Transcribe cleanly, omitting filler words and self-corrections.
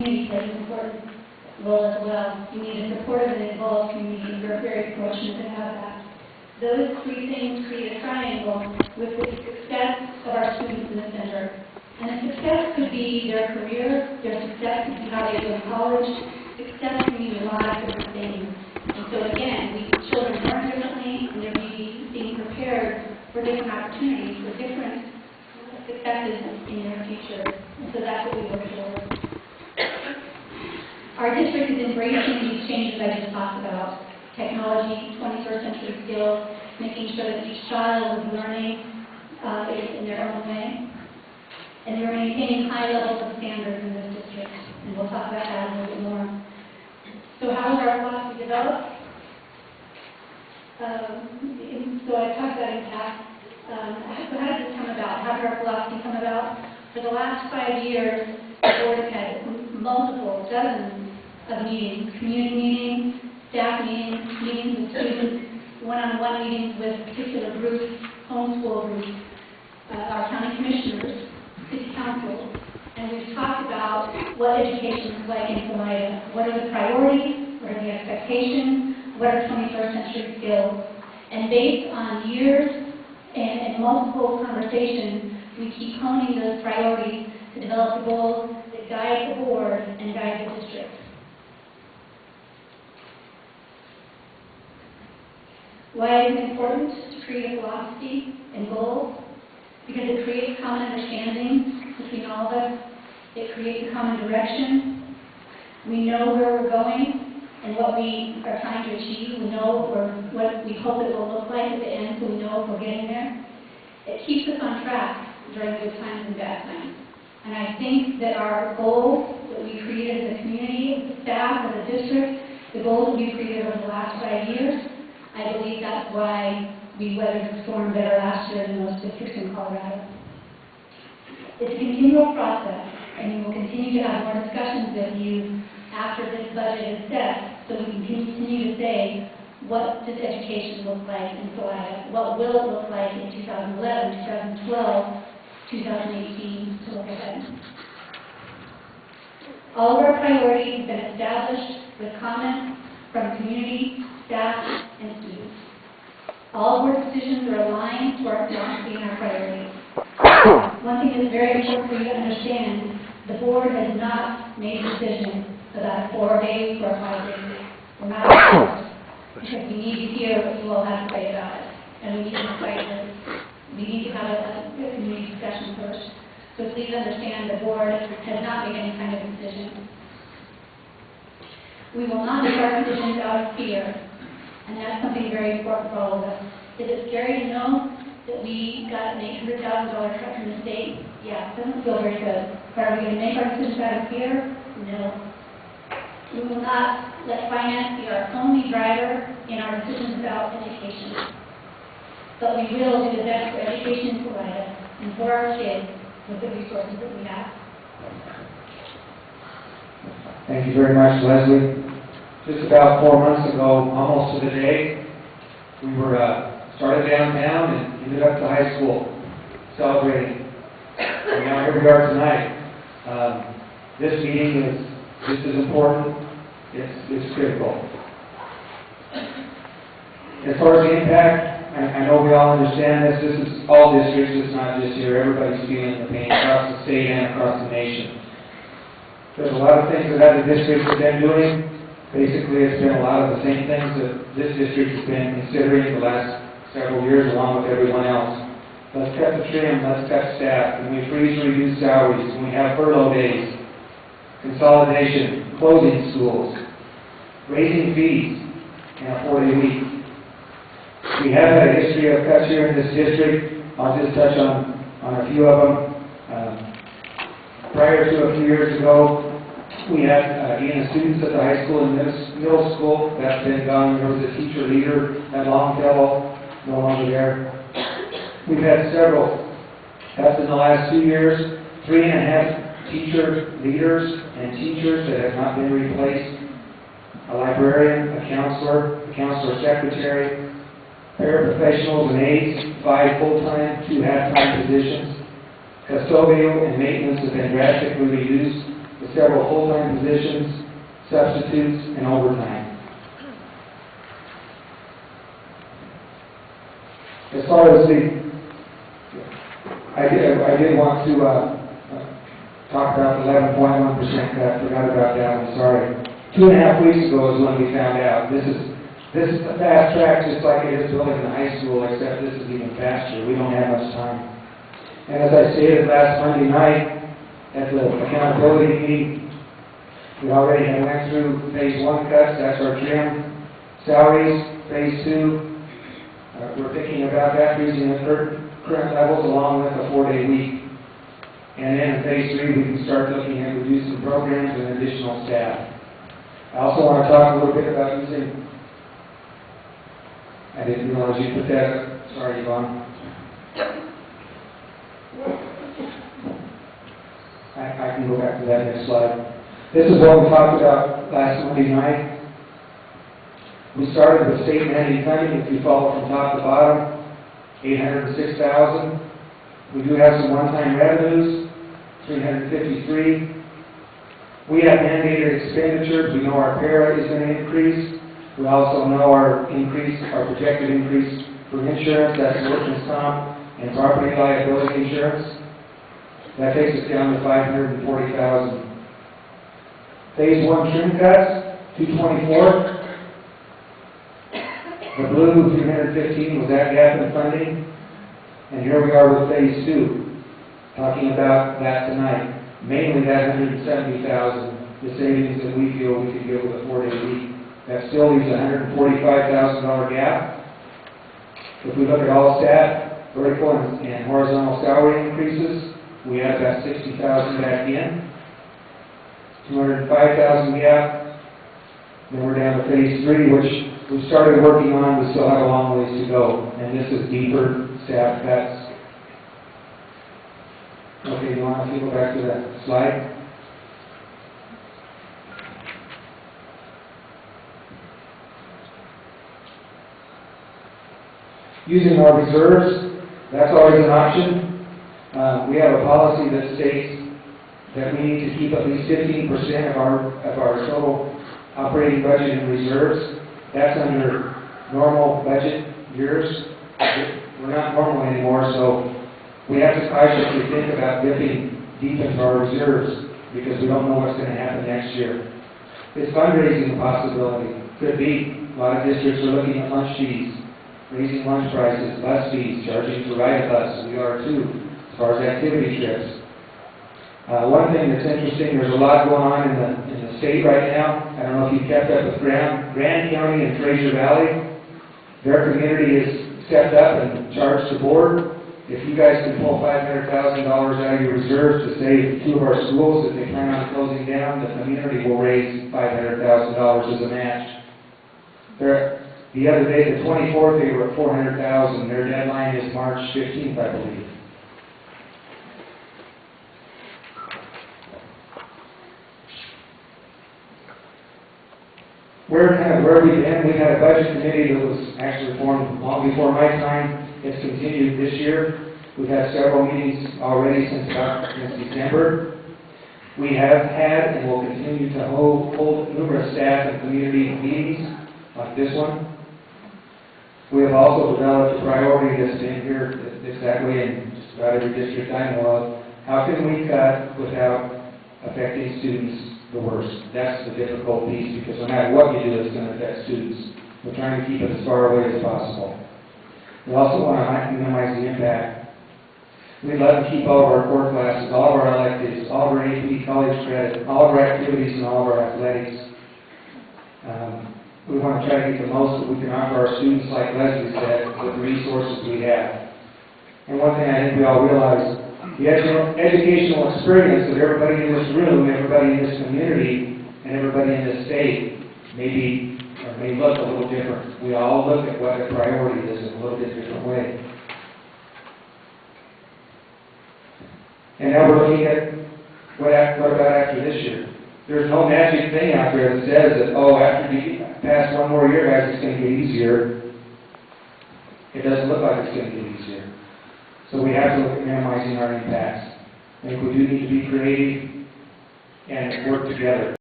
community plays an important role as well. You need a supportive and involved community, and we're very fortunate to have that. Those three things create a triangle with the success of our students in the center. And the success could be their career, their success could be how they go to college, success can mean a lot of different things. And so again, children learn differently, and they're being prepared for different opportunities, for different successes in their future. And so that's what we look for. Our district is embracing these changes I just talked about. Technology, 21st century skills, making sure that each child is learning in their own way. And we're maintaining high levels of standards in this district. And we'll talk about that a little bit more. So how was our philosophy developed? So I talked about impact. So how did this come about? How did our philosophy come about? For the last 5 years, the board has had dozens of meetings, community meetings, staff meetings, meetings with students, one-on-one meetings with particular groups, homeschool groups, our county commissioners, city council, and we've talked about what education is like in Salida. What are the priorities? What are the expectations? What are 21st century skills? And based on years and multiple conversations, we keep honing those priorities to develop the goals that guide the board and guide the district. Why is it important to create a philosophy and goals? Because it creates common understanding between all of us. It creates a common direction. We know where we're going and what we are trying to achieve. We know what we hope it will look like at the end, so we know if we're getting there. It keeps us on track during good times and bad times. And I think that our goals that we created as a community, as a staff, as a district, the goals that we created over the last 5 years, I believe that's why we weathered the storm better last year than most districts in Colorado. It's a continual process, and we will continue to have more discussions with you after this budget is set, so we can continue to say, what does education look like in Salida? What will it look like in 2011, 2012, 2018, to look ahead? All of our priorities have been established with comments from community, staff, and students. All board decisions are aligned to our philosophy and our priorities. One thing that's very important for you to understand, the board has not made a decision about a 4-day week or a 5-day week. We're not opposed, because we need to hear what you all have to say about it. And we need to fight this. We need to have a community discussion first. So please understand the board has not made any kind of decision. We will not make our decisions out of fear. And that's something very important for all of us. Is it scary to know that we got an $800,000 cut from the state? Yeah, it doesn't feel very good. But are we going to make our decisions out of fear? No. We will not let finance be our only driver in our decisions about education. But we will do the best for education in Salida and for our kids with the resources that we have. Thank you very much, Leslie. Just about 4 months ago, almost to the day, we were started downtown and ended up to high school celebrating. And now here we are tonight. This meeting is just as important. It's critical. As far as the impact, I know we all understand this. This is all districts. It's not just here. Everybody's feeling the pain across the state and across the nation. There's a lot of things that other districts have been doing. Basically, it's been a lot of the same things that this district has been considering the last several years along with everyone else. Let's cut the trim, let's cut staff, and we freeze and reduce salaries, and we have furlough days, consolidation, closing schools, raising fees, and a 4-day week. We have had a history of cuts here in this district. I'll just touch on a few of them. Prior to a few years ago, we had students at the high school and middle school. That's been gone. There was a teacher leader at Longfellow, no longer there. We've had several. That's in the last 2 years. 3.5 teacher leaders and teachers that have not been replaced. A librarian, a counselor secretary, paraprofessionals and aides, 5 full-time, 2 half-time positions. Custodial and maintenance have been drastically reduced. with several full-time positions, substitutes, and overtime. As far as I did want to talk about the 11.1% cut. Forgot about that one. Sorry. 2.5 weeks ago is when we found out. This is a fast track, just like it is building the high school, except this is even faster. We don't have much time. And as I stated last Monday night at the accountability meeting, we already had went through phase 1 cuts. That's our trim salaries. Phase 2. We're thinking about that, freezing the current levels along with a 4-day week. And then in phase 3, we can start looking at reducing programs and additional staff. I also want to talk a little bit about using, I didn't realize you put that up. Sorry, Yvonne. I can go back to that next slide. This is what we talked about last Monday night. We started with state mandated funding. If you follow from top to bottom, $806,000. We do have some one-time revenues, $353,000. We have mandated expenditures. We know our para is going to increase. We also know our projected increase for insurance. That's workers' comp and property liability insurance. That takes us down to $540,000. Phase 1 trim cuts, $224,000. The blue, $315,000, was that gap in funding. And here we are with phase 2, talking about that tonight. Mainly that $170,000, the savings that we feel we could get with a 4-day week. That still leaves a $145,000 gap. If we look at all staff, vertical and horizontal salary increases, we add that $60,000 back in. $205,000 gap. Then we're down to phase 3, which we started working on. We still have a long ways to go. And this is deeper staff cuts. Okay, you want to go back to that slide? Using our reserves, that's always an option. We have a policy that states that we need to keep at least 15% of our total operating budget in reserves. That's under normal budget years. We're not normal anymore, so we have to cautiously think about dipping deep into our reserves because we don't know what's going to happen next year. It's fundraising a possibility. Could be. A lot of districts are looking at lunch fees, raising lunch prices, bus fees, charging to ride a bus. We are too, as far as activity trips. One thing that's interesting, there's a lot going on in the state right now. I don't know if you kept up with Grand County and Fraser Valley. Their community has stepped up and charged the board. If you guys can pull $500,000 out of your reserves to save 2 of our schools that they plan on closing down, the community will raise $500,000 as a match. The other day, the 24th, they were at $400,000. Their deadline is March 15th, I believe. Where we've been, we had a budget committee that was actually formed long before my time. It's continued this year. We've had several meetings already since December. We have had and will continue to hold numerous staff and community meetings like this one. We have also developed a priority list in here that's that way in just about every district I know of. How can we cut without affecting students the worst? That's the difficult piece because no matter what you do, it's going to affect students. We're trying to keep it as far away as possible. We also want to minimize the impact. We'd love to keep all of our core classes, all of our electives, all of our AP college credit, all of our activities, and all of our athletics. We want to try to get the most that we can offer our students, like Leslie said, with the resources we have. And one thing I think we all realize, the educational experience of everybody in this room, everybody in this community, and everybody in this state may look a little different. We all look at what a priority is in a little bit different way. And now we're looking at what about after this year? There's no magic thing out there that says that, oh, after you pass one more year, guys, it's going to get easier. It doesn't look like it's going to get easier. So we have to look at minimizing our impacts. I think we do need to be creative. and work together.